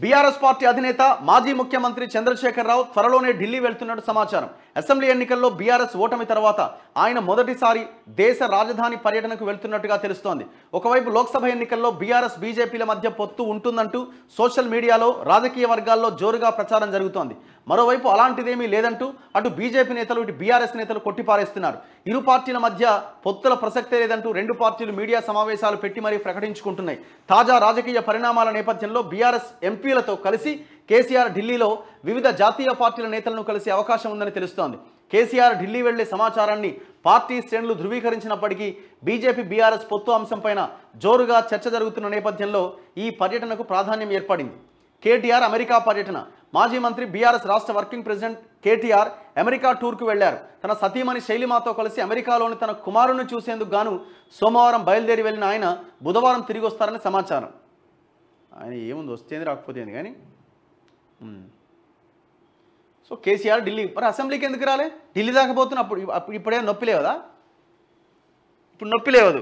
BRS party అధినేత మాజీ ముఖ్యమంత్రి చంద్రశేఖర్ రావు త్వరలోనే ఢిల్లీ వెళ్తున్నట్టు సమాచారం. అసెంబ్లీ ఎన్నికల్లో బీఆర్ఎస్ ఓటమి తర్వాత ఆయన మొదటిసారి దేశ రాజధాని పర్యటనకు వెళ్తున్నట్టుగా తెలుస్తోంది. ఒకవైపు లోక్సభ ఎన్నికల్లో బీఆర్ఎస్ బీజేపీల మధ్య పొత్తు ఉంటుందంటూ సోషల్ మీడియాలో రాజకీయ వర్గాల్లో జోరుగా ప్రచారం జరుగుతోంది. మరోవైపు అలాంటిదేమీ లేదంటూ అటు బీజేపీ నేతలు ఇటు బీఆర్ఎస్ నేతలు కొట్టిపారేస్తున్నారు. ఇరు పార్టీల మధ్య పొత్తుల ప్రసక్తే లేదంటూ రెండు పార్టీలు మీడియా సమావేశాలు పెట్టి మరీ ప్రకటించుకుంటున్నాయి. తాజా రాజకీయ పరిణామాల నేపథ్యంలో బీఆర్ఎస్ ఎంపీలతో కలిసి కేసీఆర్ ఢిల్లీలో వివిధ జాతీయ పార్టీల నేతలను కలిసే అవకాశం ఉందని తెలుస్తోంది. కేసీఆర్ ఢిల్లీ వెళ్లే సమాచారాన్ని పార్టీ శ్రేణులు ధృవీకరించినప్పటికీ బీజేపీ బీఆర్ఎస్ పొత్తు అంశంపైన జోరుగా చర్చ జరుగుతున్న నేపథ్యంలో ఈ పర్యటనకు ప్రాధాన్యం ఏర్పడింది. కేటీఆర్ అమెరికా పర్యటన. మాజీ మంత్రి బీఆర్ఎస్ రాష్ట్ర వర్కింగ్ ప్రెసిడెంట్ కేటీఆర్ అమెరికా టూర్కు వెళ్లారు. తన సతీమణి శైలిమాతో కలిసి అమెరికాలోని తన కుమారుణ్ణి చూసేందుకు గాను సోమవారం బయలుదేరి వెళ్లిన ఆయన బుధవారం తిరిగి వస్తారని సమాచారం. ఆయన ఏముంది వస్తేంది రాకపోతేంది కానీ. సో కేసీఆర్ ఢిల్లీ, మరి అసెంబ్లీకి ఎందుకు రాలే? ఢిల్లీ దాకా పోతున్నప్పుడు ఇప్పుడేం నొప్పి లేవదా? ఇప్పుడు నొప్పి లేవదు.